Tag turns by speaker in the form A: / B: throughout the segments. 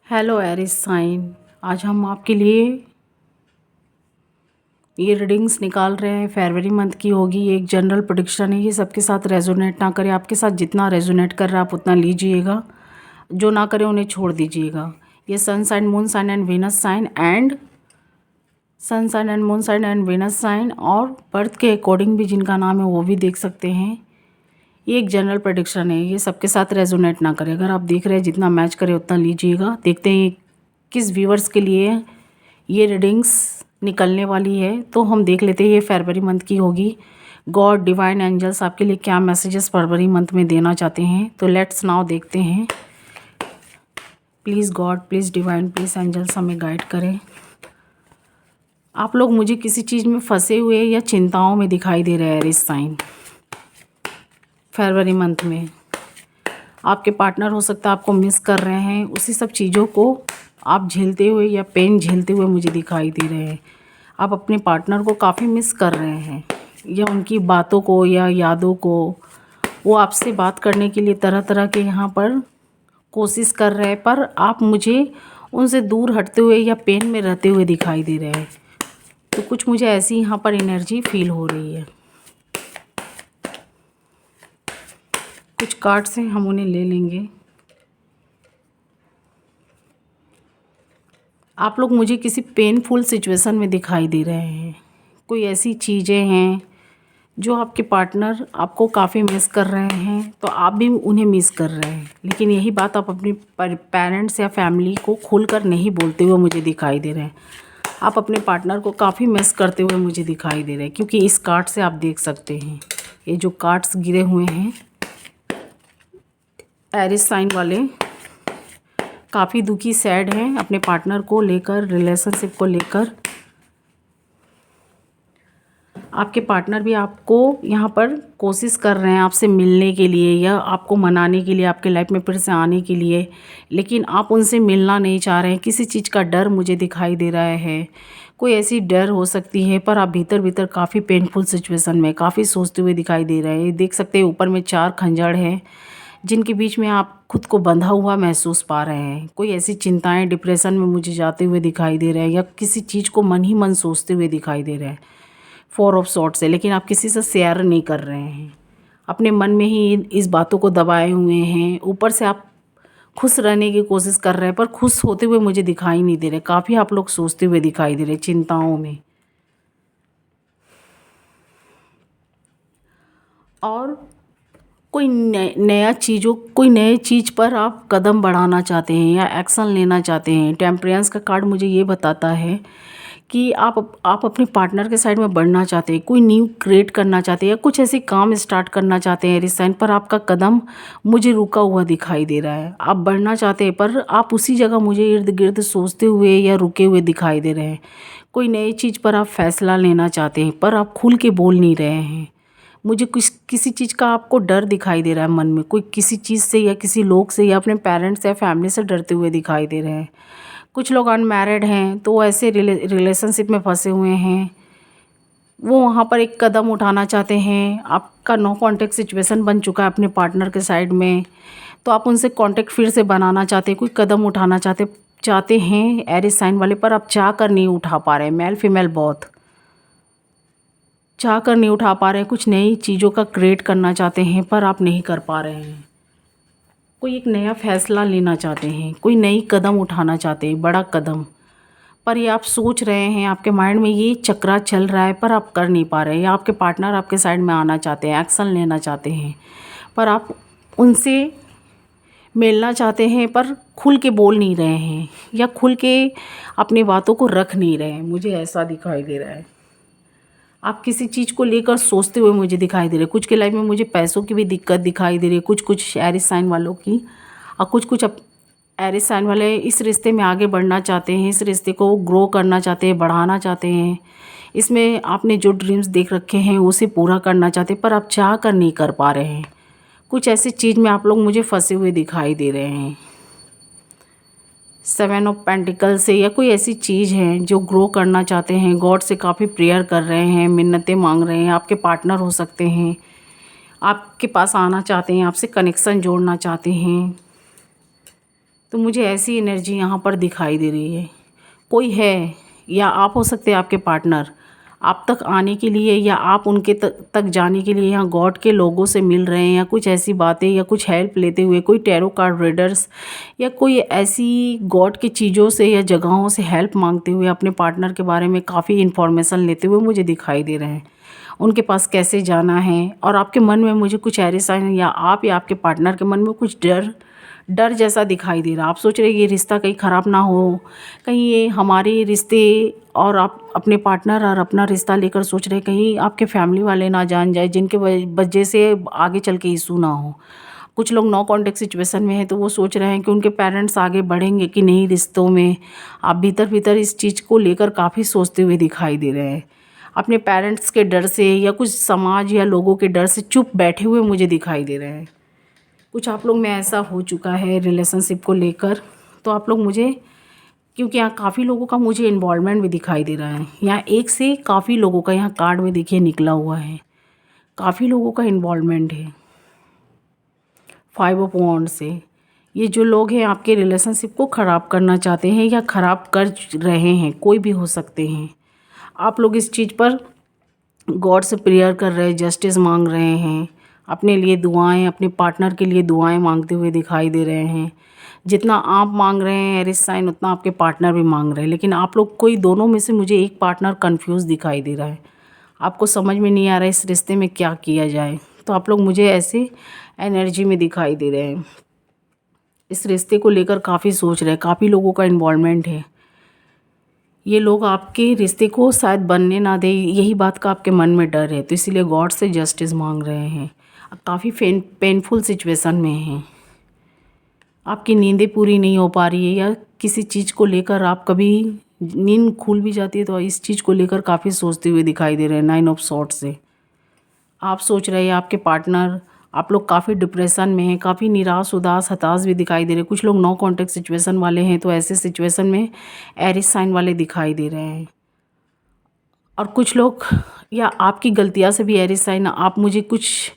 A: Hello Eris sign. आज हम आपके लिए ये रीडिंग्स निकाल रहे हैं। फरवरी मंथ की होगी। ये एक जनरल प्रेडिक्शन है। ये सबके साथ रेजोनेट ना करे। आपके साथ जितना रेजोनेट कर रहा है आप उतना लीजिएगा, जो ना करे उन्हें छोड़ दीजिएगा। ये sun sign, moon sign and venus sign and venus sign और बर्थ के अकॉर्डिंग भी जिनका नाम है वो भी देख सकते हैं। ये एक जनरल प्रेडिक्शन है। ये सबके साथ रेजोनेट ना करे। अगर आप देख रहे हैं जितना मैच करे उतना लीजिएगा। देखते हैं किस व्यूअर्स के लिए ये रीडिंग्स निकलने वाली है। तो हम देख लेते हैं ये फरवरी मंथ की होगी। गॉड, डिवाइन एंजल्स आपके लिए क्या मैसेजेस फरवरी मंथ में देना चाहते हैं। तो लेट्स नाउ देखते हैं। Please god, please divine, please angels हमें गाइड करें। आप लोग मुझे किसी चीज़ में फंसे हुए या चिंताओं में दिखाई दे रहे हैं इस साइन। फरवरी मंथ में आपके पार्टनर हो सकता है आपको मिस कर रहे हैं। उसी सब चीज़ों को आप झेलते हुए या पेन झेलते हुए मुझे दिखाई दे रहे हैं। आप अपने पार्टनर को काफ़ी मिस कर रहे हैं या उनकी बातों को या यादों को। वो आपसे बात करने के लिए तरह तरह के यहाँ पर कोशिश कर रहे हैं, पर आप मुझे उनसे दूर हटते हुए या पेन में रहते हुए दिखाई दे रहे हैं। तो कुछ मुझे ऐसी यहाँ पर एनर्जी फील हो रही है। कुछ कार्ड्स हैं, हम उन्हें ले लेंगे। आप लोग मुझे किसी पेनफुल सिचुएशन में दिखाई दे रहे हैं। कोई ऐसी चीज़ें हैं जो आपके पार्टनर आपको काफ़ी मिस कर रहे हैं, तो आप भी उन्हें मिस कर रहे हैं। लेकिन यही बात आप अपने पेरेंट्स या फैमिली को खुलकर नहीं बोलते हुए मुझे दिखाई दे रहे हैं। आप अपने पार्टनर को काफ़ी मिस करते हुए मुझे दिखाई दे रहे हैं, क्योंकि इस कार्ड से आप देख सकते हैं ये जो कार्ड्स गिरे हुए हैं एरिस साइन वाले काफ़ी दुखी, सैड हैं अपने पार्टनर को लेकर, रिलेशनशिप को लेकर। आपके पार्टनर भी आपको यहाँ पर कोशिश कर रहे हैं आपसे मिलने के लिए या आपको मनाने के लिए, आपके लाइफ में फिर से आने के लिए, लेकिन आप उनसे मिलना नहीं चाह रहे हैं। किसी चीज़ का डर मुझे दिखाई दे रहा है। कोई ऐसी डर हो सकती है, पर आप भीतर भीतर काफ़ी पेनफुल सिचुएशन में काफ़ी सोचते हुए दिखाई दे रहे हैं। देख सकते हैं ऊपर में 4 खंजर हैं जिनके बीच में आप खुद को बंधा हुआ महसूस पा रहे हैं। कोई ऐसी चिंताएं, डिप्रेशन में मुझे जाते हुए दिखाई दे रहे हैं या किसी चीज़ को मन ही मन सोचते हुए दिखाई दे रहे हैं। 4 ऑफ सॉर्ड्स है, लेकिन आप किसी से शेयर नहीं कर रहे हैं। अपने मन में ही इस बातों को दबाए हुए हैं। ऊपर से आप खुश रहने की कोशिश कर रहे हैं, पर खुश होते हुए मुझे दिखाई नहीं दे रहे। काफ़ी आप लोग सोचते हुए दिखाई दे रहे, चिंताओं में। और कोई कोई नए चीज़ पर आप कदम बढ़ाना चाहते हैं या एक्शन लेना चाहते हैं। टेम्परेंस का कार्ड मुझे ये बताता है कि आप अपने पार्टनर के साइड में बढ़ना चाहते हैं, कोई न्यू क्रिएट करना चाहते हैं या कुछ ऐसे काम स्टार्ट करना चाहते हैं। इस साइन पर आपका कदम मुझे रुका हुआ दिखाई दे रहा है। आप बढ़ना चाहते हैं, पर आप उसी जगह मुझे इर्द गिर्द सोचते हुए या रुके हुए दिखाई दे रहे हैं। कोई नई चीज़ पर आप फैसला लेना चाहते हैं, पर आप खुल के बोल नहीं रहे हैं। मुझे किसी चीज़ का आपको डर दिखाई दे रहा है मन में। कोई किसी चीज़ से या किसी लोग से या अपने पेरेंट्स या फैमिली से डरते हुए दिखाई दे रहे हैं। कुछ लोग अनमैरिड हैं, तो वो ऐसे रिलेशनशिप में फंसे हुए हैं। वो वहाँ पर एक कदम उठाना चाहते हैं। आपका नो कांटेक्ट सिचुएशन बन चुका है अपने पार्टनर के साइड में, तो आप उनसे कांटेक्ट फिर से बनाना चाहते हैं। कोई कदम उठाना चाहते हैं एरिस साइन वाले, पर आप चाह कर नहीं उठा पा रहे हैं। मेल फीमेल बहुत चाह कर नहीं उठा पा रहे हैं। कुछ नई चीज़ों का क्रिएट करना चाहते हैं, पर आप नहीं कर पा रहे हैं। कोई एक नया फैसला लेना चाहते हैं, कोई नई कदम उठाना चाहते हैं, बड़ा कदम, पर ये आप सोच रहे हैं, आपके माइंड में ये चक्रा चल रहा है, पर आप कर नहीं पा रहे हैं। या आपके पार्टनर आपके साइड में आना चाहते हैं, एक्शन लेना चाहते हैं, पर आप उनसे मिलना चाहते हैं, पर खुल के बोल नहीं रहे हैं या खुल के अपनी बातों को रख नहीं रहे हैं। मुझे ऐसा दिखाई दे रहा है। आप किसी चीज़ को लेकर सोचते हुए मुझे दिखाई दे रहे हैं। कुछ के लाइफ में मुझे पैसों की भी दिक्कत दिखाई दे रही है, कुछ एरिस साइन वालों की। और कुछ एरिस साइन वाले इस रिश्ते में आगे बढ़ना चाहते हैं, इस रिश्ते को ग्रो करना चाहते हैं, बढ़ाना चाहते हैं। इसमें आपने जो ड्रीम्स देख रखे हैं उसे पूरा करना चाहते हैं, पर आप चाह कर नहीं कर पा रहे हैं। कुछ ऐसी चीज़ में आप लोग मुझे फंसे हुए दिखाई दे रहे हैं। 7 ऑफ पेंटिकल से या कोई ऐसी चीज़ है जो ग्रो करना चाहते हैं, गॉड से काफ़ी प्रेयर कर रहे हैं, मिन्नतें मांग रहे हैं। आपके पार्टनर हो सकते हैं, आपके पास आना चाहते हैं, आपसे कनेक्शन जोड़ना चाहते हैं। तो मुझे ऐसी एनर्जी यहाँ पर दिखाई दे रही है। कोई है, या आप हो सकते हैं आपके पार्टनर, आप तक आने के लिए या आप उनके तक जाने के लिए यहाँ गॉड के लोगों से मिल रहे हैं, या कुछ ऐसी बातें या कुछ हेल्प लेते हुए, कोई टैरो कार्ड रीडर्स या कोई ऐसी गॉड की चीज़ों से या जगहों से हेल्प मांगते हुए अपने पार्टनर के बारे में काफ़ी इन्फॉर्मेशन लेते हुए मुझे दिखाई दे रहे हैं। उनके पास कैसे जाना है, और आपके मन में मुझे कुछ एरे साइन या आप या आपके पार्टनर के मन में कुछ डर जैसा दिखाई दे रहा है। आप सोच रहे ये रिश्ता कहीं ख़राब ना हो, कहीं ये हमारे रिश्ते और आप अपने पार्टनर और अपना रिश्ता लेकर सोच रहे कहीं आपके फैमिली वाले ना जान जाए, जिनके वजह से आगे चल के इशू ना हो। कुछ लोग नो कॉन्टेक्ट सिचुएशन में हैं, तो वो सोच रहे हैं कि उनके पेरेंट्स आगे बढ़ेंगे कि नहीं रिश्तों में। आप भीतर भीतर इस चीज़ को लेकर काफ़ी सोचते हुए दिखाई दे रहे हैं। अपने पेरेंट्स के डर से या कुछ समाज या लोगों के डर से चुप बैठे हुए मुझे दिखाई दे रहे हैं। कुछ आप लोग में ऐसा हो चुका है रिलेशनशिप को लेकर, तो आप लोग मुझे, क्योंकि यहाँ काफ़ी लोगों का मुझे इन्वॉल्वमेंट भी दिखाई दे रहा है। यहाँ एक से काफ़ी लोगों का यहाँ कार्ड में देखिए निकला हुआ है, काफ़ी लोगों का इन्वॉल्वमेंट है 5 ऑफ वॉन्ड से। ये जो लोग हैं आपके रिलेशनशिप को ख़राब करना चाहते हैं या ख़राब कर रहे हैं, कोई भी हो सकते हैं। आप लोग इस चीज़ पर गॉड से प्रेयर कर रहे हैं, जस्टिस मांग रहे हैं, अपने लिए दुआएं, अपने पार्टनर के लिए दुआएं मांगते हुए दिखाई दे रहे हैं। जितना आप मांग रहे हैं एरिस साइन, उतना आपके पार्टनर भी मांग रहे हैं। लेकिन आप लोग कोई दोनों में से मुझे एक पार्टनर कंफ्यूज दिखाई दे रहा है। आपको समझ में नहीं आ रहा है इस रिश्ते में क्या किया जाए, तो आप लोग मुझे ऐसे एनर्जी में दिखाई दे रहे हैं। इस रिश्ते को लेकर काफ़ी सोच रहे हैं, काफ़ी लोगों का इन्वॉल्वमेंट है। ये लोग आपके रिश्ते को शायद बनने ना दे, यही बात का आपके मन में डर है, तो इसीलिए गॉड से जस्टिस मांग रहे हैं। काफ़ी पेनफुल सिचुएशन में हैं। आपकी नींदें पूरी नहीं हो पा रही है, या किसी चीज़ को लेकर आप कभी नींद खुल भी जाती है तो इस चीज़ को लेकर काफ़ी सोचते हुए दिखाई दे रहे हैं 9 ऑफ सॉर्ड्स से। आप सोच रहे हैं आपके पार्टनर, आप लोग काफ़ी डिप्रेशन में हैं, काफ़ी निराश, उदास, हताश भी दिखाई दे रहे हैं। कुछ लोग नो कॉन्टेक्ट सिचुएशन वाले हैं, तो ऐसे सिचुएशन में एरिस साइन वाले दिखाई दे रहे हैं। और कुछ लोग, या आपकी गलतियाँ से भी एरिस साइन, आप मुझे कुछ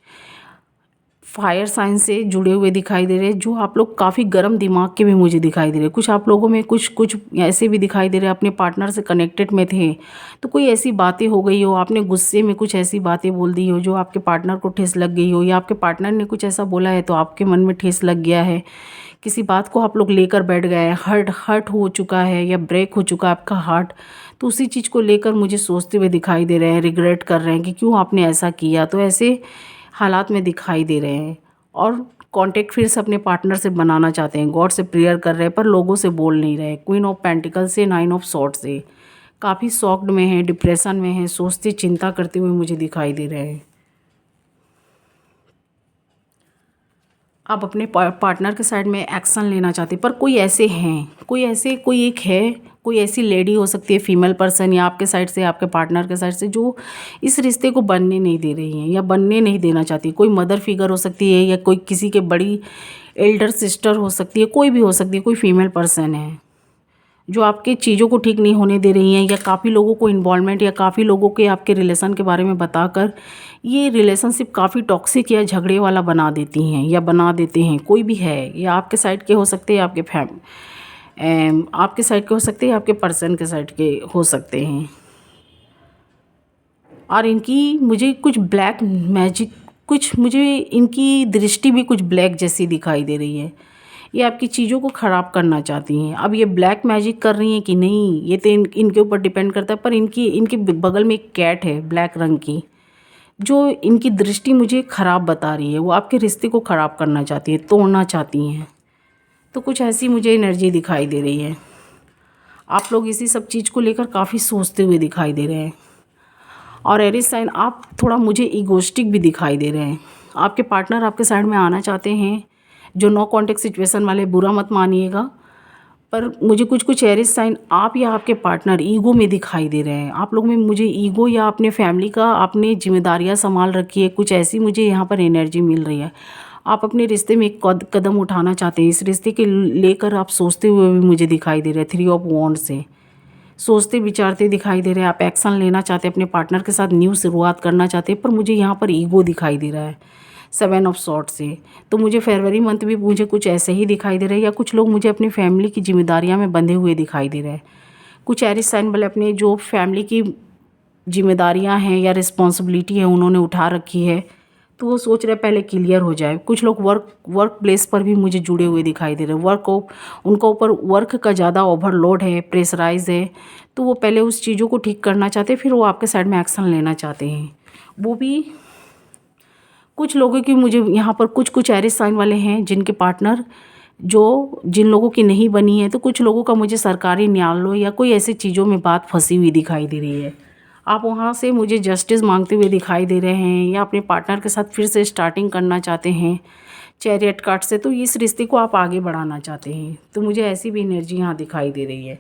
A: फायर साइन से जुड़े हुए दिखाई दे रहे हैं, जो आप लोग काफ़ी गर्म दिमाग के भी मुझे दिखाई दे रहे हैं। कुछ आप लोगों में कुछ ऐसे भी दिखाई दे रहे हैं अपने पार्टनर से कनेक्टेड में थे, तो कोई ऐसी बातें हो गई हो, आपने गुस्से में कुछ ऐसी बातें बोल दी हो जो आपके पार्टनर को ठेस लग गई हो, या आपके पार्टनर ने कुछ ऐसा बोला है तो आपके मन में ठेस लग गया है। किसी बात को आप लोग लेकर बैठ गए हैं, हर्ट हो चुका है या ब्रेक हो चुका है आपका हार्ट, तो उसी चीज़ को लेकर मुझे सोचते हुए दिखाई दे रहे हैं, रिग्रेट कर रहे हैं कि क्यों आपने ऐसा किया। तो ऐसे हालात में दिखाई दे रहे हैं, और कांटेक्ट फिर से अपने पार्टनर से बनाना चाहते हैं। गॉड से प्रेयर कर रहे हैं पर लोगों से बोल नहीं रहे। क्वीन ऑफ पेंटिकल से 9 ऑफ सॉर्ड से काफ़ी शॉक्ड में हैं, डिप्रेशन में हैं, सोचते चिंता करते हुए मुझे दिखाई दे रहे हैं। आप अपने पार्टनर के साइड में एक्शन लेना चाहते हैं, पर कोई ऐसे हैं, कोई एक है, कोई ऐसी लेडी हो सकती है, फीमेल पर्सन, या आपके साइड से, आपके पार्टनर के साइड से, जो इस रिश्ते को बनने नहीं दे रही हैं या बनने नहीं देना चाहती। कोई मदर फिगर हो सकती है, या कोई किसी के बड़ी एल्डर सिस्टर हो सकती है, कोई भी हो सकती है, कोई फीमेल पर्सन है जो आपके चीज़ों को ठीक नहीं होने दे रही हैं, या काफ़ी लोगों को इन्वॉल्वमेंट या काफ़ी लोगों के आपके रिलेशन के बारे में बताकर ये रिलेशनशिप काफ़ी टॉक्सिक या झगड़े वाला बना देती हैं या बना देते हैं। कोई भी है, या आपके साइड के हो सकते हैं, आपके साइड के हो सकते हैं, आपके पर्सन के साइड के हो सकते हैं। और इनकी मुझे कुछ ब्लैक मैजिक, कुछ मुझे इनकी दृष्टि भी कुछ ब्लैक जैसी दिखाई दे रही है। ये आपकी चीज़ों को ख़राब करना चाहती हैं। अब ये ब्लैक मैजिक कर रही हैं कि नहीं, ये तो इनके ऊपर डिपेंड करता है। पर इनके बगल में एक कैट है ब्लैक रंग की, जो इनकी दृष्टि मुझे ख़राब बता रही है। वो आपके रिश्ते को ख़राब करना चाहती है, तोड़ना चाहती हैं। तो कुछ ऐसी मुझे एनर्जी दिखाई दे रही है। आप लोग इसी सब चीज़ को लेकर काफ़ी सोचते हुए दिखाई दे रहे हैं। और एरिस साइन, आप थोड़ा मुझे ईगोस्टिक भी दिखाई दे रहे हैं। आपके पार्टनर आपके साइड में आना चाहते हैं, जो नो कॉन्टेक्ट सिचुएशन वाले, बुरा मत मानिएगा, पर मुझे कुछ एरिस साइन, आप या आपके पार्टनर ईगो में दिखाई दे रहे हैं। आप लोग में मुझे ईगो, या अपने फैमिली का आपने जिम्मेदारियां संभाल रखी है, कुछ ऐसी मुझे यहाँ पर एनर्जी मिल रही है। आप अपने रिश्ते में एक कदम उठाना चाहते हैं, इस रिश्ते के लेकर आप सोचते हुए भी मुझे दिखाई दे रहे हैं। 3 ऑफ वॉन्ड से सोचते विचारते दिखाई दे रहे हैं। आप एक्शन लेना चाहते हैं, अपने पार्टनर के साथ न्यू शुरुआत करना चाहते हैं, पर मुझे यहाँ पर ईगो दिखाई दे रहा है। 7 ऑफ सॉर्ट से। तो मुझे फरवरी मंथ भी मुझे कुछ ऐसे ही दिखाई दे रहा है, या कुछ लोग मुझे अपनी फैमिली की जिम्मेदारियां में बंधे हुए दिखाई दे रहे हैं। कुछ एरिस साइन वाले अपने जो फैमिली की जिम्मेदारियां हैं या रिस्पॉन्सिबिलिटी है उन्होंने उठा रखी है, तो वो सोच रहे पहले क्लियर हो जाए। कुछ लोग वर्क प्लेस पर भी मुझे जुड़े हुए दिखाई दे रहे हैं। उनका ऊपर वर्क का ज़्यादा ओवरलोड है, प्रेशराइज है, तो वो पहले उस चीज़ों को ठीक करना चाहते हैं, फिर वो आपके साइड में एक्शन लेना चाहते हैं। वो भी कुछ लोगों की मुझे यहाँ पर कुछ एरिस साइन वाले हैं जिनके पार्टनर जिन लोगों की नहीं बनी है, तो कुछ लोगों का मुझे सरकारी न्यायालय या कोई ऐसी चीज़ों में बात फंसी हुई दिखाई दे रही है। आप वहाँ से मुझे जस्टिस मांगते हुए दिखाई दे रहे हैं, या अपने पार्टनर के साथ फिर से स्टार्टिंग करना चाहते हैं चैरियट कार्ड से, तो इस रिश्ते को आप आगे बढ़ाना चाहते हैं। तो मुझे ऐसी भी एनर्जी यहाँ दिखाई दे रही है।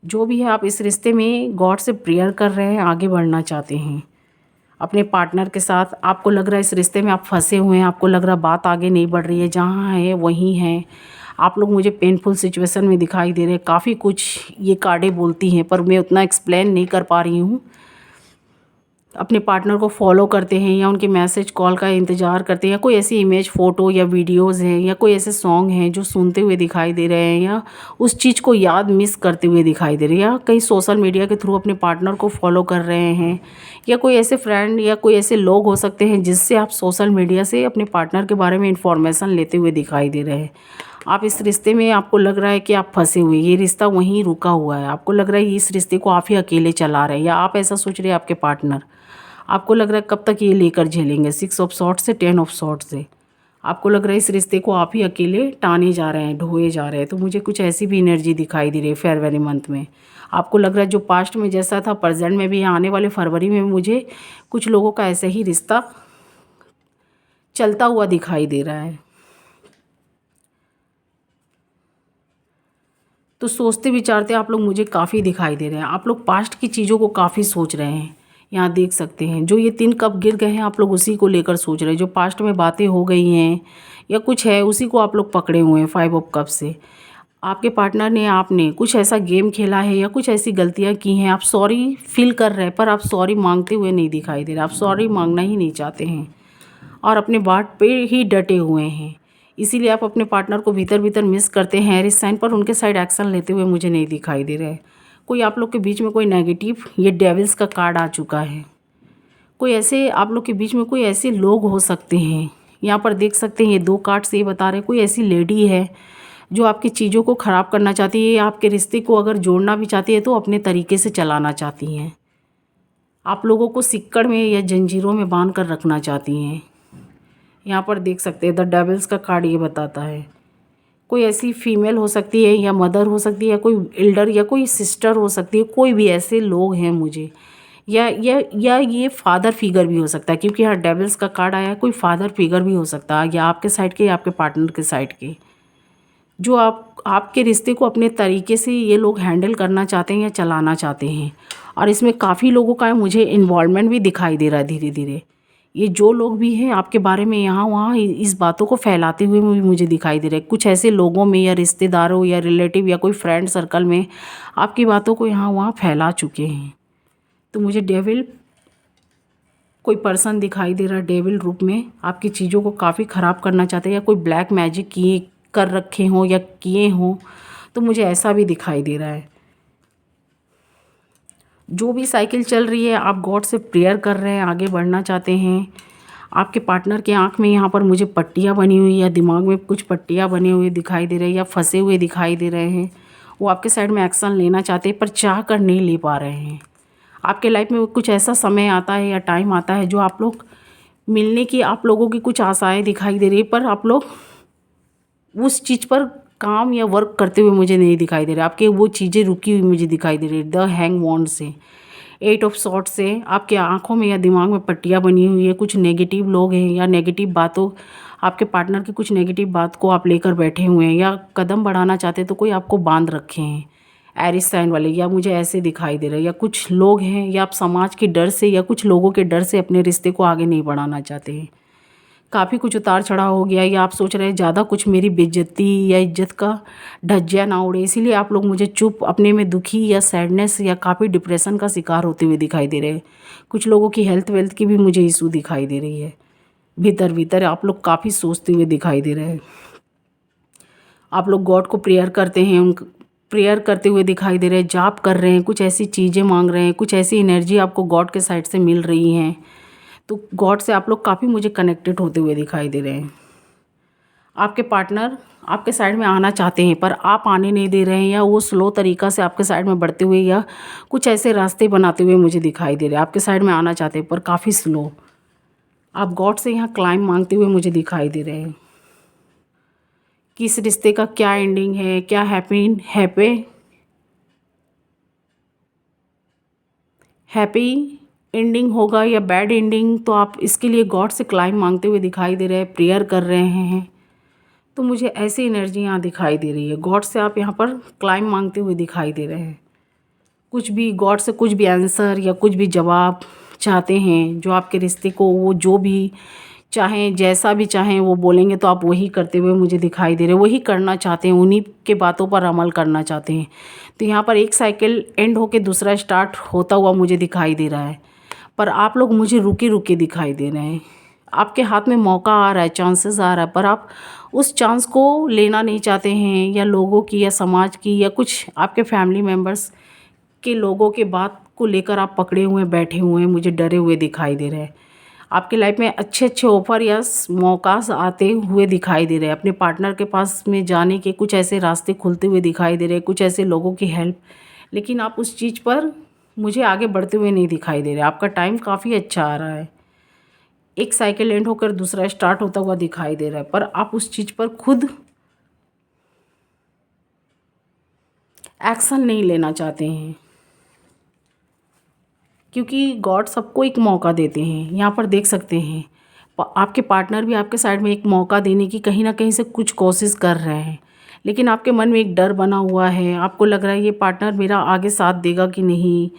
A: जो भी है, आप इस रिश्ते में गॉड से प्रेयर कर रहे हैं, आगे बढ़ना चाहते हैं अपने पार्टनर के साथ। आपको लग रहा है इस रिश्ते में आप फंसे हुए हैं, आपको लग रहा बात आगे नहीं बढ़ रही है, जहाँ है वहीं है। आप लोग मुझे पेनफुल सिचुएशन में दिखाई दे रहे हैं। काफ़ी कुछ ये कार्डें बोलती हैं, पर मैं उतना एक्सप्लेन नहीं कर पा रही हूँ। अपने पार्टनर को फॉलो करते हैं, या उनके मैसेज कॉल का इंतज़ार करते हैं, या कोई ऐसी इमेज फ़ोटो या वीडियोज़ हैं, या कोई ऐसे सॉन्ग हैं जो सुनते हुए दिखाई दे रहे हैं, या उस चीज़ को याद मिस करते हुए दिखाई दे रहे हैं, या कहीं सोशल मीडिया के थ्रू अपने पार्टनर को फॉलो कर रहे हैं, या कोई ऐसे फ्रेंड या कोई ऐसे लोग हो सकते हैं जिससे आप सोशल मीडिया से अपने पार्टनर के बारे में इंफॉर्मेशन लेते हुए दिखाई दे रहे हैं। आप इस रिश्ते में, आपको लग रहा है कि आप फंसे हुए, ये रिश्ता वहीं रुका हुआ है। आपको लग रहा है इस रिश्ते को आप ही अकेले चला रहे हैं, या आप ऐसा सोच रहे हैं आपके पार्टनर। आपको लग रहा है कब तक ये लेकर झेलेंगे 6 ऑफ सॉर्ट से 10 ऑफ सॉर्ट से। आपको लग रहा है इस रिश्ते को आप ही अकेले टाने जा रहे हैं, ढोए जा रहे हैं। तो मुझे कुछ ऐसी भी एनर्जी दिखाई दे रही है फरवरी मंथ में। आपको लग रहा है जो पास्ट में जैसा था प्रेजेंट में भी, आने वाले फरवरी में मुझे कुछ लोगों का ऐसा ही रिश्ता चलता हुआ दिखाई दे रहा है। तो सोचते विचारते आप लोग मुझे काफ़ी दिखाई दे रहे हैं। आप लोग पास्ट की चीज़ों को काफ़ी सोच रहे हैं। यहाँ देख सकते हैं जो ये 3 कप गिर गए हैं, आप लोग उसी को लेकर सोच रहे हैं। जो पास्ट में बातें हो गई हैं या कुछ है, उसी को आप लोग पकड़े हुए हैं 5 ऑफ कप से। आपके पार्टनर ने, आपने कुछ ऐसा गेम खेला है या कुछ ऐसी गलतियाँ की हैं। आप सॉरी फील कर रहे हैं, पर आप सॉरी मांगते हुए नहीं दिखाई दे रहे। आप सॉरी मांगना ही नहीं चाहते हैं और अपने बात पे ही डटे हुए हैं। इसीलिए आप अपने पार्टनर को भीतर भीतर मिस करते हैं इस साइन पर। उनके साइड एक्शन लेते हुए मुझे नहीं दिखाई दे रहे। कोई आप लोग के बीच में कोई नेगेटिव, ये डेविल्स का कार्ड आ चुका है। कोई ऐसे आप लोग के बीच में कोई ऐसे लोग हो सकते हैं। यहाँ पर देख सकते हैं ये 2 कार्ड से ये बता रहे हैं कोई ऐसी लेडी है जो आपकी चीज़ों को ख़राब करना चाहती है, या आपके रिश्ते को अगर जोड़ना भी चाहती है तो अपने तरीके से चलाना चाहती हैं। आप लोगों को सिक्कड़ में या जंजीरों में बांध कर रखना चाहती हैं। यहाँ पर देख सकते हैं द डेविल्स का कार्ड ये बताता है कोई ऐसी फीमेल हो सकती है, या मदर हो सकती है, या कोई एल्डर या कोई सिस्टर हो सकती है। कोई भी ऐसे लोग हैं मुझे, या ये फादर फिगर भी हो सकता है, क्योंकि यहाँ डेविल्स का कार्ड आया है। कोई फादर फिगर भी हो सकता है, या आपके साइड के या आपके पार्टनर के साइड के, जो आपके रिश्ते को अपने तरीके से ये लोग हैंडल करना चाहते हैं या चलाना चाहते हैं। और इसमें काफ़ी लोगों का मुझे इन्वॉल्वमेंट भी दिखाई दे रहा है धीरे धीरे। ये जो लोग भी हैं आपके बारे में यहाँ वहाँ इस बातों को फैलाते हुए भी मुझे दिखाई दे रहे हैं। कुछ ऐसे लोगों में, या रिश्तेदारों या रिलेटिव या कोई फ्रेंड सर्कल में आपकी बातों को यहाँ वहाँ फैला चुके हैं। तो मुझे डेविल कोई पर्सन दिखाई दे रहा है डेविल रूप में। आपकी चीज़ों को काफ़ी ख़राब करना चाहते हैं, या कोई ब्लैक मैजिक किए कर रखे हों या किए हों, तो मुझे ऐसा भी दिखाई दे रहा है। जो भी साइकिल चल रही है, आप गॉड से प्रेयर कर रहे हैं, आगे बढ़ना चाहते हैं। आपके पार्टनर के आँख में यहाँ पर मुझे पट्टियाँ बनी हुई, या दिमाग में कुछ पट्टियाँ बनी हुई दिखाई दे रही है, या फंसे हुए दिखाई दे रहे हैं। वो आपके साइड में एक्शन लेना चाहते हैं, पर चाह कर नहीं ले पा रहे हैं। आपके लाइफ में कुछ ऐसा समय आता है या टाइम आता है जो आप लोग मिलने की, आप लोगों की कुछ आशाएं दिखाई दे रही है, पर आप लोग उस चीज़ पर काम या वर्क करते हुए मुझे नहीं दिखाई दे रहा। आपके वो चीज़ें रुकी हुई मुझे दिखाई दे रही है। द हैंग वॉन्ड से, 8 ऑफ सॉर्ट से आपके आंखों में या दिमाग में पट्टियाँ बनी हुई है। कुछ नेगेटिव लोग हैं, या नेगेटिव बातों, आपके पार्टनर की कुछ नेगेटिव बात को आप लेकर बैठे हुए हैं, या कदम बढ़ाना चाहते हैं तो कोई आपको बांध रखे हैं एरिस साइन वाले, या मुझे ऐसे दिखाई दे रहा है। या कुछ लोग हैं, या आप समाज के डर से या कुछ लोगों के डर से अपने रिश्ते को आगे नहीं बढ़ाना चाहते हैं। काफ़ी कुछ उतार चढ़ाव हो गया, या आप सोच रहे हैं ज़्यादा कुछ मेरी बेइज्जती या इज्जत का धज्जिया ना उड़े, इसीलिए आप लोग मुझे चुप, अपने में दुखी या सैडनेस या काफ़ी डिप्रेशन का शिकार होते हुए दिखाई दे रहे हैं। कुछ लोगों की हेल्थ वेल्थ की भी मुझे इशू दिखाई दे रही है। भीतर भीतर आप लोग काफ़ी सोचते हुए दिखाई दे रहे हैं। आप लोग गॉड को प्रेयर करते हैं, उन प्रेयर करते हुए दिखाई दे रहे हैं, जाप कर रहे हैं, कुछ ऐसी चीज़ें मांग रहे हैं, कुछ ऐसी एनर्जी आपको गॉड के साइड से मिल रही हैं। तो गॉड से आप लोग काफ़ी मुझे कनेक्टेड होते हुए दिखाई दे रहे हैं। आपके पार्टनर आपके साइड में आना चाहते हैं पर आप आने नहीं दे रहे हैं, या वो स्लो तरीक़ा से आपके साइड में बढ़ते हुए या कुछ ऐसे रास्ते बनाते हुए मुझे दिखाई दे रहे हैं। आपके साइड में आना चाहते हैं पर काफ़ी स्लो। आप गॉड से यहाँ क्लाइम मांगते हुए मुझे दिखाई दे रहे हैं कि इस रिश्ते का क्या एंडिंग है, क्या हैप्पी एंडिंग होगा या बैड एंडिंग। तो आप इसके लिए गॉड से क्लाइम मांगते हुए दिखाई दे रहे हैं, प्रेयर कर रहे हैं। तो मुझे ऐसी एनर्जी यहाँ दिखाई दे रही है। गॉड से आप यहाँ पर क्लाइम मांगते हुए दिखाई दे रहे हैं। कुछ भी गॉड से कुछ भी आंसर या कुछ भी जवाब चाहते हैं, जो आपके रिश्ते को वो जो भी चाहें, जैसा भी चाहें वो बोलेंगे तो आप वही करते हुए मुझे दिखाई दे रहे हैं। वही करना चाहते हैं, उन्हीं के बातों पर अमल करना चाहते हैं। तो यहाँ पर एक साइकिल एंड होके दूसरा स्टार्ट होता हुआ मुझे दिखाई दे रहा है, पर आप लोग मुझे रुके रुके दिखाई दे रहे हैं। आपके हाथ में मौका आ रहा है, चांसेस आ रहा है, पर आप उस चांस को लेना नहीं चाहते हैं, या लोगों की या समाज की या कुछ आपके फैमिली मेम्बर्स के लोगों के बात को लेकर आप पकड़े हुए बैठे हुए हैं, मुझे डरे हुए दिखाई दे रहे हैं। आपकी लाइफ में अच्छे अच्छे ऑफ़र या मौका आते हुए दिखाई दे रहे हैं। अपने पार्टनर के पास में जाने के कुछ ऐसे रास्ते खुलते हुए दिखाई दे रहे हैं, कुछ ऐसे लोगों की हेल्प, लेकिन आप उस चीज़ पर मुझे आगे बढ़ते हुए नहीं दिखाई दे रहे। आपका टाइम काफ़ी अच्छा आ रहा है। एक साइकिल एंड होकर दूसरा स्टार्ट होता हुआ दिखाई दे रहा है, पर आप उस चीज़ पर खुद एक्शन नहीं लेना चाहते हैं, क्योंकि गॉड सबको एक मौका देते हैं। यहाँ पर देख सकते हैं आपके पार्टनर भी आपके साइड में एक मौका देने की कहीं ना कहीं से कुछ कोशिश कर रहे हैं, लेकिन आपके मन में एक डर बना हुआ है। आपको लग रहा है ये पार्टनर मेरा आगे साथ देगा कि नहीं।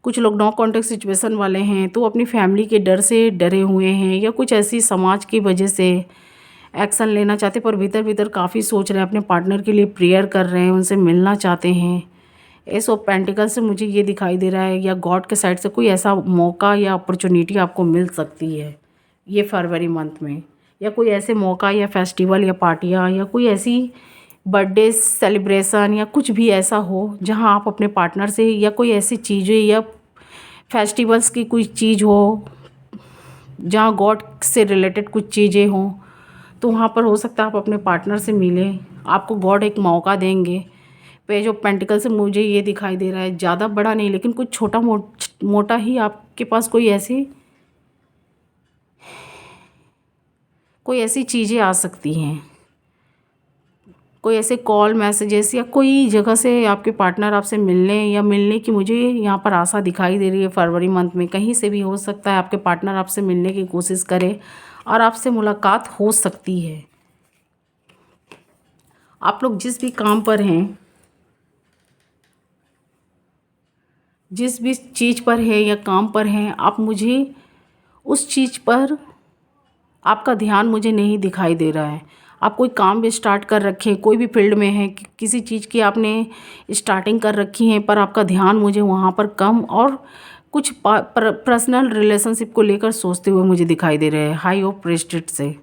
A: कुछ लोग नो कॉन्टेक्ट सिचुएशन वाले हैं, तो अपनी फैमिली के डर से डरे हुए हैं, या कुछ ऐसी समाज की वजह से एक्शन लेना चाहते, पर भीतर भीतर काफ़ी सोच रहे हैं, अपने पार्टनर के लिए प्रेयर कर रहे हैं, उनसे मिलना चाहते हैं। एस ऑफ पेंटिकल से मुझे ये दिखाई दे रहा है, या गॉड के साइड से कोई ऐसा मौका या अपॉर्चुनिटी आपको मिल सकती है ये फरवरी मंथ में, या कोई ऐसे मौका या फेस्टिवल या पार्टियाँ या कोई ऐसी बर्थडे सेलिब्रेशन या कुछ भी ऐसा हो जहां आप अपने पार्टनर से, या कोई ऐसी चीज़ें या फेस्टिवल्स की कोई चीज़ हो जहां गॉड से रिलेटेड कुछ चीज़ें हों, तो वहाँ पर हो सकता है आप अपने पार्टनर से मिलें। आपको गॉड एक मौका देंगे। पेज ऑफ पेंटिकल से मुझे ये दिखाई दे रहा है, ज़्यादा बड़ा नहीं लेकिन कुछ छोटा मोटा ही आपके पास कोई ऐसी चीज़ें आ सकती हैं, कोई ऐसे कॉल मैसेजेस या कोई जगह से आपके पार्टनर आपसे मिलने की मुझे यहाँ पर आशा दिखाई दे रही है। फरवरी मंथ में कहीं से भी हो सकता है आपके पार्टनर आपसे मिलने की कोशिश करे और आपसे मुलाकात हो सकती है। आप लोग जिस भी काम पर हैं, जिस भी चीज़ पर है या काम पर हैं, आप मुझे उस चीज़ पर आपका ध्यान मुझे नहीं दिखाई दे रहा है। आप कोई काम भी स्टार्ट कर रखे हैं, कोई भी फील्ड में है, किसी चीज़ की आपने स्टार्टिंग कर रखी है, पर आपका ध्यान मुझे वहाँ पर कम और कुछ पर्सनल रिलेशनशिप को लेकर सोचते हुए मुझे दिखाई दे रहे हैं। हाई ऑफ प्रेस्टेड से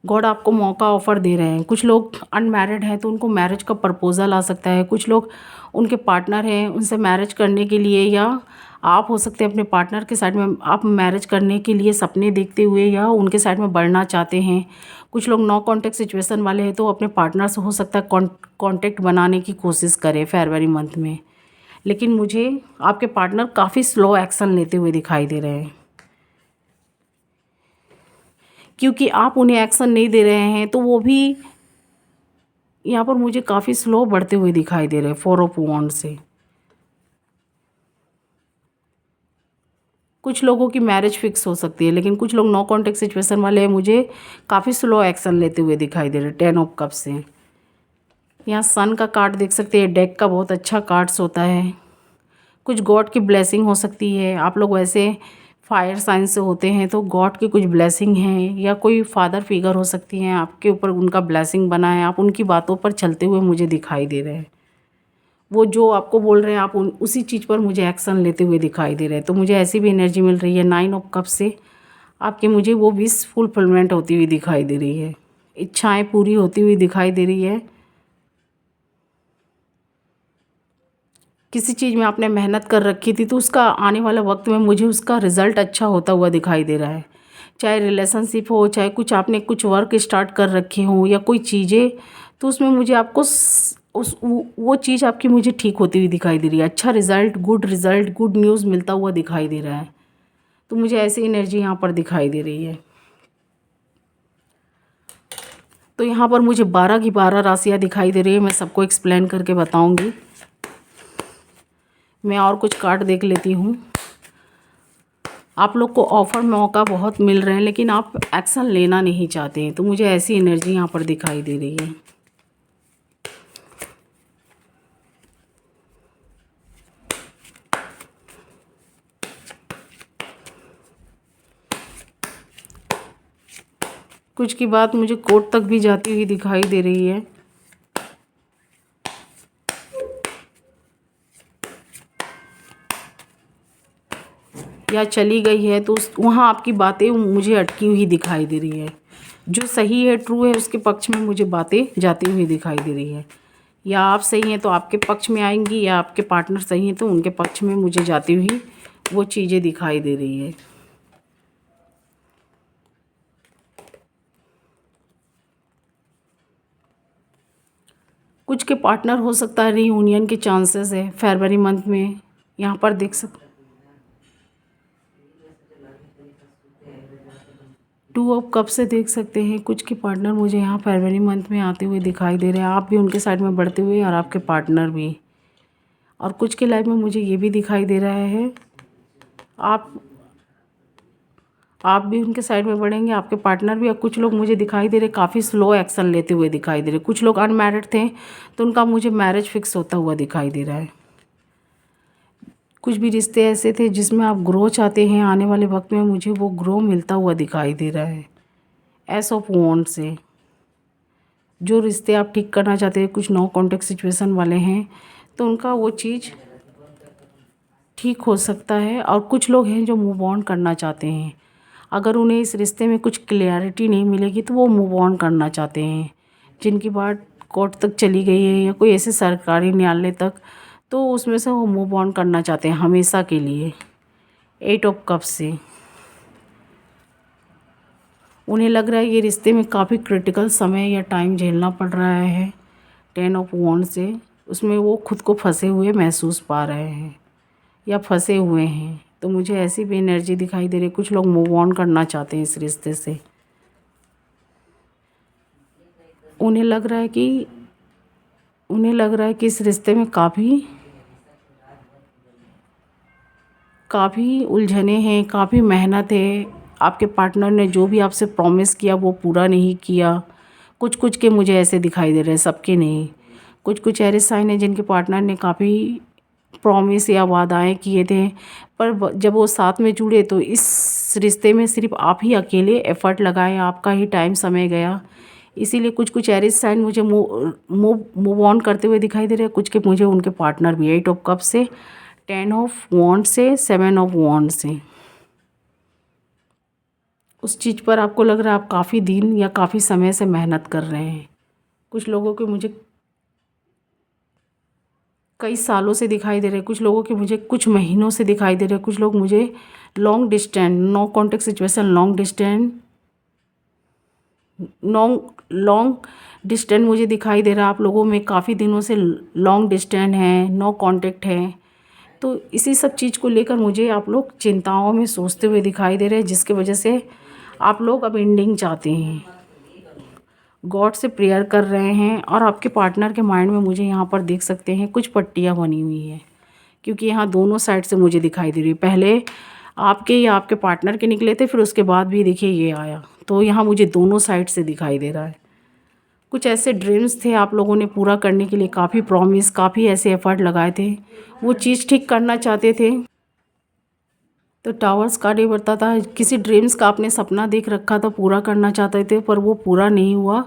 A: गॉड आपको मौका ऑफ़र दे रहे हैं। कुछ लोग अनमैरिड हैं तो उनको मैरिज का प्रपोज़ल आ सकता है। कुछ लोग उनके पार्टनर हैं, उनसे मैरिज करने के लिए, या आप हो सकते हैं अपने पार्टनर के साइड में आप मैरिज करने के लिए सपने देखते हुए या उनके साइड में बढ़ना चाहते हैं। कुछ लोग नो कॉन्टेक्ट सिचुएशन वाले हैं तो अपने पार्टनर से हो सकता है कॉन्टेक्ट बनाने की कोशिश करें फरवरी मंथ में, लेकिन मुझे आपके पार्टनर काफ़ी स्लो एक्शन लेते हुए दिखाई दे रहे हैं, क्योंकि आप उन्हें एक्शन नहीं दे रहे हैं तो वो भी यहाँ पर मुझे काफ़ी स्लो बढ़ते हुए दिखाई दे रहे हैं। 4 ऑफ वॉन्ड से कुछ लोगों की मैरिज फिक्स हो सकती है, लेकिन कुछ लोग नो कॉन्टेक्ट सिचुएशन वाले हैं, मुझे काफ़ी स्लो एक्शन लेते हुए दिखाई दे रहे हैं। 10 ऑफ कप से यहाँ सन का कार्ड देख सकते हैं। डेक का बहुत अच्छा कार्ड्स होता है। कुछ गॉड की ब्लेसिंग हो सकती है। आप लोग वैसे फायर साइन से होते हैं तो गॉड की कुछ ब्लेसिंग है, या कोई फादर फिगर हो सकती हैं आपके ऊपर, उनका ब्लेसिंग बना है। आप उनकी बातों पर चलते हुए मुझे दिखाई दे रहे हैं। वो जो आपको बोल रहे हैं आप उसी चीज़ पर मुझे एक्शन लेते हुए दिखाई दे रहे हैं। तो मुझे ऐसी भी एनर्जी मिल रही है 9 ऑफ कप से। आपकी मुझे वो विश फुलफिलमेंट होती हुई दिखाई दे रही है, इच्छाएं पूरी होती हुई दिखाई दे रही है। किसी चीज़ में आपने मेहनत कर रखी थी तो उसका आने वाला वक्त में मुझे उसका रिज़ल्ट अच्छा होता हुआ दिखाई दे रहा है। चाहे रिलेशनशिप हो, चाहे कुछ आपने कुछ वर्क स्टार्ट कर रखे हों या कोई चीज़ें, तो उसमें मुझे आपको उस वो चीज़ आपकी मुझे ठीक होती हुई दिखाई दे रही है। अच्छा रिज़ल्ट, गुड न्यूज़ मिलता हुआ दिखाई दे रहा है। तो मुझे ऐसी एनर्जी यहाँ पर दिखाई दे रही है। तो यहाँ पर मुझे 12 की 12 राशियाँ दिखाई दे रही है। मैं सबको एक्सप्लेन करके बताऊँगी। मैं और कुछ कार्ड देख लेती हूँ। आप लोग को ऑफ़र मौका बहुत मिल रहे हैं, लेकिन आप एक्शन लेना नहीं चाहते हैं। तो मुझे ऐसी एनर्जी यहाँ पर दिखाई दे रही है। कुछ की बात मुझे कोर्ट तक भी जाती हुई दिखाई दे रही है। या चली गई है तो वहाँ आपकी बातें मुझे अटकी हुई दिखाई दे रही है। जो सही है, ट्रू है, उसके पक्ष में मुझे बातें जाती हुई दिखाई दे रही है। या आप सही हैं तो आपके पक्ष में आएंगी, या आपके पार्टनर सही हैं तो उनके पक्ष में मुझे जाती हुई वो चीज़ें दिखाई दे रही है। कुछ के पार्टनर हो सकता है रीयूनियन के चांसेस है फरवरी मंथ में, यहाँ पर देख सकते। 2 ऑफ कप से देख सकते हैं कुछ के पार्टनर मुझे यहाँ फरवरी मंथ में आते हुए दिखाई दे रहे हैं। आप भी उनके साइड में बढ़ते हुए और आपके पार्टनर भी। और कुछ के लाइफ में मुझे ये भी दिखाई दे रहा है आप भी उनके साइड में बढ़ेंगे, आपके पार्टनर भी। और कुछ लोग मुझे दिखाई दे रहे काफ़ी स्लो एक्शन लेते हुए दिखाई दे रहे। कुछ लोग अनमैरिड थे तो उनका मुझे मैरिज फिक्स होता हुआ दिखाई दे रहा है। कुछ भी रिश्ते ऐसे थे जिसमें आप ग्रो चाहते हैं, आने वाले वक्त में मुझे वो ग्रो मिलता हुआ दिखाई दे रहा है। एस ऑफ वॉन्ड से जो रिश्ते आप ठीक करना चाहते हैं, कुछ नो कॉन्टेक्ट सिचुएशन वाले हैं तो उनका वो चीज़ ठीक हो सकता है। और कुछ लोग हैं जो मूव ऑन करना चाहते हैं। अगर उन्हें इस रिश्ते में कुछ क्लैरिटी नहीं मिलेगी तो वो मूव ऑन करना चाहते हैं। जिनकी बात कोर्ट तक चली गई है या कोई ऐसे सरकारी न्यायालय तक, तो उसमें से वो मूव ऑन करना चाहते हैं हमेशा के लिए। 8 ऑफ कप से उन्हें लग रहा है ये रिश्ते में काफ़ी क्रिटिकल समय या टाइम झेलना पड़ रहा है। 10 ऑफ वॉन्ड से उसमें वो खुद को फंसे हुए महसूस पा रहे हैं या फंसे हुए हैं। तो मुझे ऐसी भी एनर्जी दिखाई दे रही है। कुछ लोग मूव ऑन करना चाहते हैं इस रिश्ते से। उन्हें लग रहा है कि इस रिश्ते में काफ़ी उलझने हैं, काफ़ी मेहनत है। आपके पार्टनर ने जो भी आपसे प्रॉमिस किया वो पूरा नहीं किया। कुछ के मुझे ऐसे दिखाई दे रहे हैं, सबके नहीं। कुछ ऐसे साइन हैं जिनके पार्टनर ने काफ़ी प्रॉमिस या वादाएँ किए थे, पर जब वो साथ में जुड़े तो इस रिश्ते में सिर्फ आप ही अकेले एफ़र्ट लगाए, आपका ही टाइम समय गया। इसीलिए कुछ एरिज साइन मुझे मूव ऑन करते हुए दिखाई दे रहे हैं। कुछ के मुझे उनके पार्टनर भी 8 ऑफ कप से, 10 ऑफ वॉन्ड से, 7 ऑफ वॉन्ड से। उस चीज़ पर आपको लग रहा है आप काफ़ी दिन या काफ़ी समय से मेहनत कर रहे हैं। कुछ लोगों के मुझे कई सालों से दिखाई दे रहे हैं, कुछ लोगों के मुझे कुछ महीनों से दिखाई दे रहे हैं। कुछ लोग मुझे long distance, no contact situation, long distance मुझे दिखाई दे रहा है। आप लोगों में काफ़ी दिनों से लॉन्ग डिस्टेंस है, नो कॉन्टेक्ट है। तो इसी सब चीज़ को लेकर मुझे आप लोग चिंताओं में सोचते हुए दिखाई दे रहे हैं, जिसकी वजह से आप लोग अब एंडिंग चाहते हैं, गॉड से प्रेयर कर रहे हैं। और आपके पार्टनर के माइंड में मुझे यहाँ पर देख सकते हैं कुछ पट्टियाँ बनी हुई हैं, क्योंकि यहाँ दोनों साइड से मुझे दिखाई दे रही है। पहले आपके या आपके पार्टनर के निकले थे, फिर उसके बाद भी देखिए ये आया। तो यहाँ मुझे दोनों साइड से दिखाई दे रहा है। कुछ ऐसे ड्रीम्स थे आप लोगों ने पूरा करने के लिए काफ़ी प्रॉमिस, काफ़ी ऐसे एफर्ट लगाए थे, वो चीज़ ठीक करना चाहते थे। तो टावर्स कार्ड ये बताता है किसी ड्रीम्स का आपने सपना देख रखा था, पूरा करना चाहते थे, पर वो पूरा नहीं हुआ।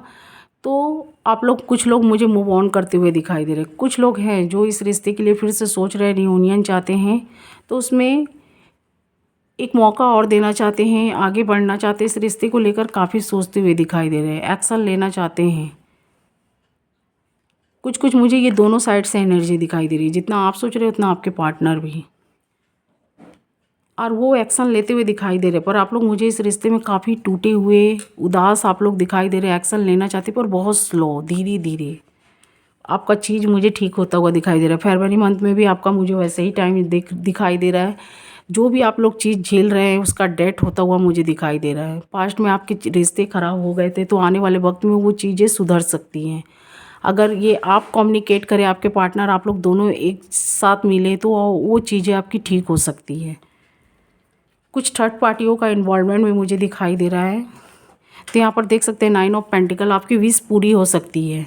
A: तो आप लोग, कुछ लोग मुझे मूव ऑन करते हुए दिखाई दे रहे। कुछ लोग हैं जो इस रिश्ते के लिए फिर से सोच रहे हैं, रियूनियन चाहते हैं। तो उसमें एक मौका और देना चाहते हैं, आगे बढ़ना चाहते हैं, इस रिश्ते को लेकर काफ़ी सोचते हुए दिखाई दे रहे हैं, एक्शन लेना चाहते हैं। कुछ मुझे ये दोनों साइड से एनर्जी दिखाई दे रही है, जितना आप सोच रहे हो उतना आपके पार्टनर भी, और वो एक्शन लेते हुए दिखाई दे रहे हैं। पर आप लोग मुझे इस रिश्ते में काफ़ी टूटे हुए, उदास आप लोग दिखाई दे रहे हैं। एक्शन लेना चाहते पर बहुत स्लो, धीरे धीरे आपका चीज़ मुझे ठीक होता हुआ दिखाई दे रहा है। फरवरी मंथ में भी आपका मुझे वैसे ही टाइम दिखाई दे रहा है। जो भी आप लोग चीज़ झेल रहे हैं उसका डेथ होता हुआ मुझे दिखाई दे रहा है। पास्ट में आपके रिश्ते ख़राब हो गए थे, तो आने वाले वक्त में वो चीज़ें सुधर सकती हैं। अगर ये आप कम्युनिकेट करें, आपके पार्टनर, आप लोग दोनों एक साथ मिले, तो वो चीज़ें आपकी ठीक हो सकती है। कुछ थर्ड पार्टियों का इन्वॉल्वमेंट भी मुझे दिखाई दे रहा है। तो यहाँ पर देख सकते हैं 9 ऑफ पेंटिकल, आपकी विश पूरी हो सकती है।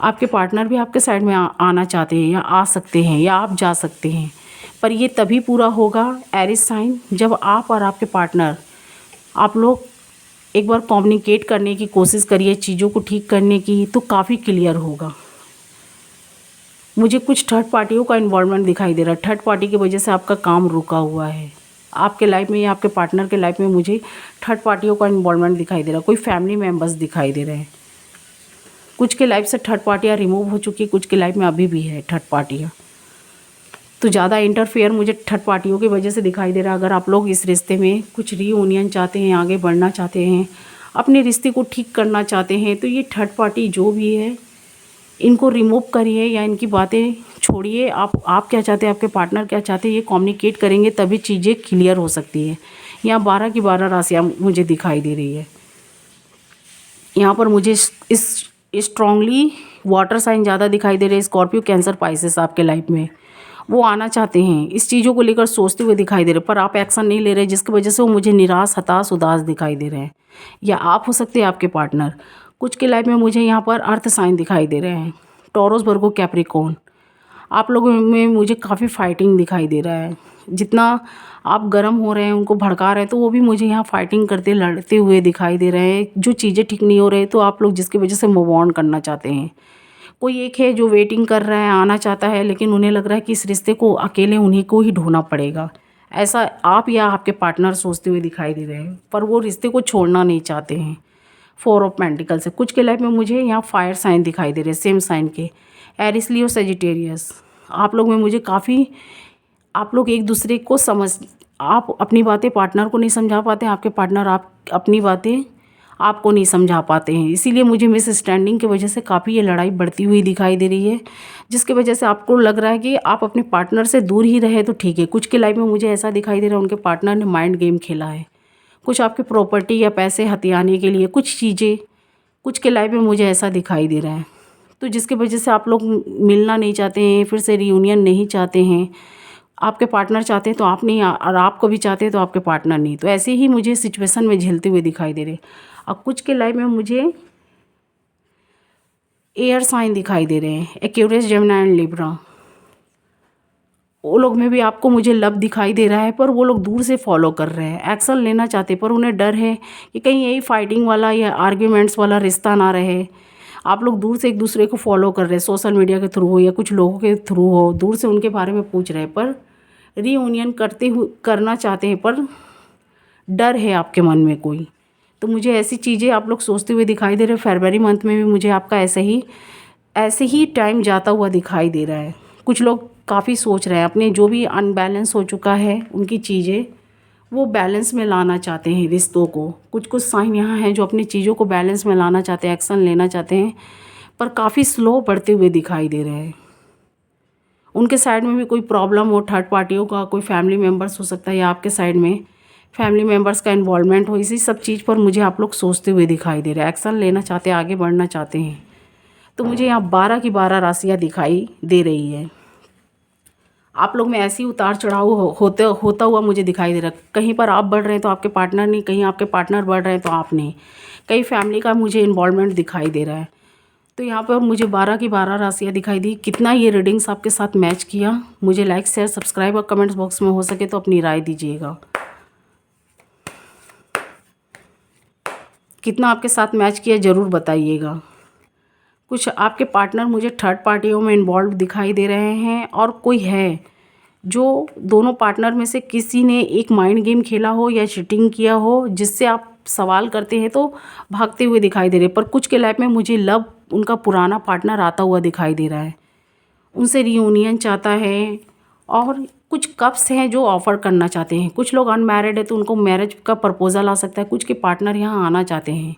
A: आपके पार्टनर भी आपके साइड में आना चाहते हैं, या आ सकते हैं, या आप जा सकते हैं। पर ये तभी पूरा होगा एरिस साइन, जब आप और आपके पार्टनर, आप लोग एक बार कम्युनिकेट करने की कोशिश करिए, चीज़ों को ठीक करने की, तो काफ़ी क्लियर होगा। मुझे कुछ थर्ड पार्टियों का इन्वॉल्वमेंट दिखाई दे रहा है। थर्ड पार्टी की वजह से आपका काम रुका हुआ है आपके लाइफ में, या आपके पार्टनर के लाइफ में मुझे थर्ड पार्टियों का इन्वॉल्वमेंट दिखाई दे रहा है। कोई फैमिली मेम्बर्स दिखाई दे रहे हैं। कुछ के लाइफ से थर्ड पार्टियाँ रिमूव हो चुकी, कुछ के लाइफ में अभी भी है थर्ड पार्टियाँ। तो ज़्यादा इंटरफेयर मुझे थर्ड पार्टियों की वजह से दिखाई दे रहा है। अगर आप लोग इस रिश्ते में कुछ रीयूनियन चाहते हैं, आगे बढ़ना चाहते हैं, अपने रिश्ते को ठीक करना चाहते हैं, तो ये थर्ड पार्टी जो भी है, इनको रिमूव करिए या इनकी बातें छोड़िए। आप क्या चाहते हैं, आपके पार्टनर क्या चाहते हैं, ये कम्युनिकेट करेंगे तभी चीज़ें क्लियर हो सकती है। यहाँ 12 की 12 राशियाँ मुझे दिखाई दे रही है। यहाँ पर मुझे इस स्ट्रांगली वाटर साइन ज़्यादा दिखाई दे रहे हैं। स्कॉर्पियो, कैंसर, पाइसेस आपके लाइफ में वो आना चाहते हैं, इस चीज़ों को लेकर सोचते हुए दिखाई दे रहे हैं, पर आप एक्शन नहीं ले रहे, जिसकी वजह से वो मुझे निराश, हताश, उदास दिखाई दे रहे हैं। या आप हो सकते हैं आपके पार्टनर। कुछ के लाइफ में मुझे यहाँ पर अर्थ साइन दिखाई दे रहे हैं। टॉरस, वर्गो, कैप्रिकॉर्न, आप लोगों में मुझे काफ़ी फाइटिंग दिखाई दे रहा है। जितना आप गर्म हो रहे हैं, उनको भड़का रहे हैं, तो वो भी मुझे यहाँ फाइटिंग करते, लड़ते हुए दिखाई दे रहे हैं। जो चीज़ें ठीक नहीं हो रही, तो आप लोग जिसकी वजह से मूव ऑन करना चाहते हैं। कोई एक है जो वेटिंग कर रहा है, आना चाहता है, लेकिन उन्हें लग रहा है कि इस रिश्ते को अकेले उन्हीं को ही ढूंढना पड़ेगा। ऐसा आप या आपके पार्टनर सोचते हुए दिखाई दे रहे हैं, पर वो रिश्ते को छोड़ना नहीं चाहते हैं। 4 ऑफ पेंटिकल से कुछ के लाइफ में मुझे यहाँ फायर साइन दिखाई दे रहे हैं, सेम साइन के, एरिस, लियो, सेजिटेरियस। आप लोग में मुझे काफ़ी, आप लोग एक दूसरे को आप अपनी बातें पार्टनर को नहीं समझा पाते, आपके पार्टनर आप अपनी बातें आपको नहीं समझा पाते हैं। इसीलिए मुझे मिसअंडरस्टैंडिंग की वजह से काफ़ी ये लड़ाई बढ़ती हुई दिखाई दे रही है, जिसकी वजह से आपको लग रहा है कि आप अपने पार्टनर से दूर ही रहे तो ठीक है। कुछ के लाइफ में मुझे ऐसा दिखाई दे रहा है, उनके पार्टनर ने माइंड गेम खेला है, कुछ आपकी प्रॉपर्टी या पैसे हथियाने के लिए, कुछ चीज़ें, कुछ के लाइफ में मुझे ऐसा दिखाई दे रहा है। तो जिसकी वजह से आप लोग मिलना नहीं चाहते हैं, फिर से रियूनियन नहीं चाहते हैं। आपके पार्टनर चाहते हैं तो आप नहीं, और आप कभी चाहते हैं तो आपके पार्टनर नहीं। तो ऐसे ही मुझे सिचुएशन में झेलते हुए दिखाई दे रहे। अब कुछ के लाइफ में मुझे एयर साइन दिखाई दे रहे हैं, एक्वेरियस, जेमिनी एंड लिब्रा। वो लोग में भी आपको मुझे लव दिखाई दे रहा है, पर वो लोग दूर से फॉलो कर रहे हैं, एक्शन लेना चाहते, पर उन्हें डर है कि कहीं यही फाइटिंग वाला या आर्ग्यूमेंट्स वाला रिश्ता ना रहे। आप लोग दूर से एक दूसरे को फॉलो कर रहे हैं, सोशल मीडिया के थ्रू हो या कुछ लोगों के थ्रू हो, दूर से उनके बारे में पूछ रहे हैं, पर रीयूनियन करना चाहते हैं, पर डर है आपके मन में कोई। तो मुझे ऐसी चीज़ें आप लोग सोचते हुए दिखाई दे रहे हैं। फरवरी मंथ में भी मुझे आपका ऐसे ही टाइम जाता हुआ दिखाई दे रहा है। कुछ लोग काफ़ी सोच रहे हैं, अपने जो भी अनबैलेंस हो चुका है उनकी चीज़ें वो बैलेंस में लाना चाहते हैं रिश्तों को। कुछ साइन यहाँ हैं जो अपनी चीज़ों को बैलेंस में लाना चाहते हैं, एक्शन लेना चाहते हैं, पर काफ़ी स्लो बढ़ते हुए दिखाई दे रहे हैं। उनके साइड में भी कोई प्रॉब्लम हो, थर्ड पार्टियों का कोई फैमिली मेम्बर्स हो सकता है, या आपके साइड में फैमिली मेम्बर्स का इन्वॉल्वमेंट हो। इसी सब चीज़ पर मुझे आप लोग सोचते हुए दिखाई दे रहे हैं, एक्शन लेना चाहते हैं, आगे बढ़ना चाहते हैं। तो मुझे यहाँ 12 की 12 राशियाँ दिखाई दे रही है। आप लोग में ऐसी उतार चढ़ाव होता हुआ मुझे दिखाई दे रहा है। कहीं पर आप बढ़ रहे हैं तो आपके पार्टनर नहीं, कहीं आपके पार्टनर बढ़ रहे हैं तो आप नहीं, कहीं फैमिली का मुझे इन्वॉल्वमेंट दिखाई दे रहा है। तो यहाँ पर मुझे 12 की 12 राशियाँ दिखाई दी। कितना ये रीडिंग्स आपके साथ मैच किया, मुझे लाइक, शेयर, सब्सक्राइब और कमेंट्स बॉक्स में हो सके तो अपनी राय दीजिएगा। कितना आपके साथ मैच किया ज़रूर बताइएगा। कुछ आपके पार्टनर मुझे थर्ड पार्टियों में इन्वॉल्व दिखाई दे रहे हैं, और कोई है जो दोनों पार्टनर में से किसी ने एक माइंड गेम खेला हो या चीटिंग किया हो, जिससे आप सवाल करते हैं तो भागते हुए दिखाई दे रहे हैं। पर कुछ के लाइफ में मुझे लव, उनका पुराना पार्टनर आता हुआ दिखाई दे रहा है, उनसे रियूनियन चाहता है। और कुछ कप्स हैं जो ऑफ़र करना चाहते हैं। कुछ लोग अनमैरिड है तो उनको मैरिज का प्रपोज़ल आ सकता है। कुछ के पार्टनर यहाँ आना चाहते हैं,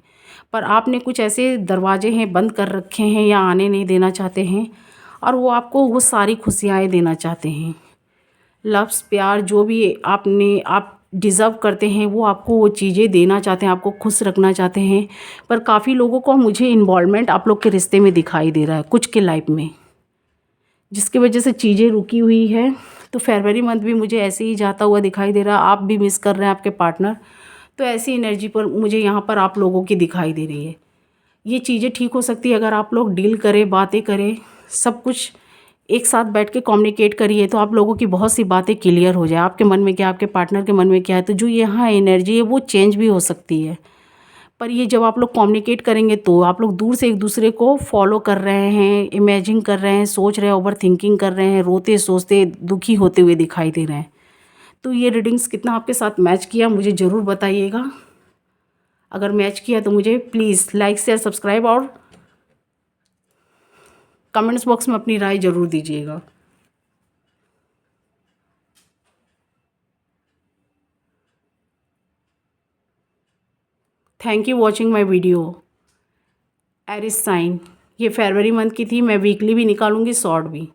A: पर आपने कुछ ऐसे दरवाजे हैं बंद कर रखे हैं या आने नहीं देना चाहते हैं, और वो आपको वो सारी खुशियाँ देना चाहते हैं। लव्स, प्यार, जो भी आप डिज़र्व करते हैं वो आपको वो चीज़ें देना चाहते हैं, आपको खुश रखना चाहते हैं। पर काफ़ी लोगों को मुझे इन्वॉल्वमेंट आप लोग के रिश्ते में दिखाई दे रहा है कुछ के लाइफ में, जिसकी वजह से चीज़ें रुकी हुई है। तो फरवरी मंथ भी मुझे ऐसे ही जाता हुआ दिखाई दे रहा है। आप भी मिस कर रहे हैं आपके पार्टनर, तो ऐसी एनर्जी पर मुझे यहाँ पर आप लोगों की दिखाई दे रही है। ये चीज़ें ठीक हो सकती है अगर आप लोग डील करें, बातें करें, सब कुछ एक साथ बैठ के कम्युनिकेट करिए, तो आप लोगों की बहुत सी बातें क्लियर हो जाए। आपके मन में क्या, आपके पार्टनर के मन में क्या है, तो जो यहाँ एनर्जी है वो चेंज भी हो सकती है। पर ये जब आप लोग कम्युनिकेट करेंगे तो आप लोग दूर से एक दूसरे को फॉलो कर रहे हैं, इमेजिन कर रहे हैं, सोच रहे हैं, ओवर थिंकिंग कर रहे हैं, रोते सोचते दुखी होते हुए दिखाई दे रहे हैं। तो ये रीडिंग्स कितना आपके साथ मैच किया मुझे ज़रूर बताइएगा। अगर मैच किया तो मुझे प्लीज़ लाइक, शेयर, सब्सक्राइब और कमेंट्स बॉक्स में अपनी राय ज़रूर दीजिएगा। Thank you watching my video. Aries sign, ये फरवरी मंथ की थी। मैं वीकली भी निकालूंगी, शॉर्ट भी।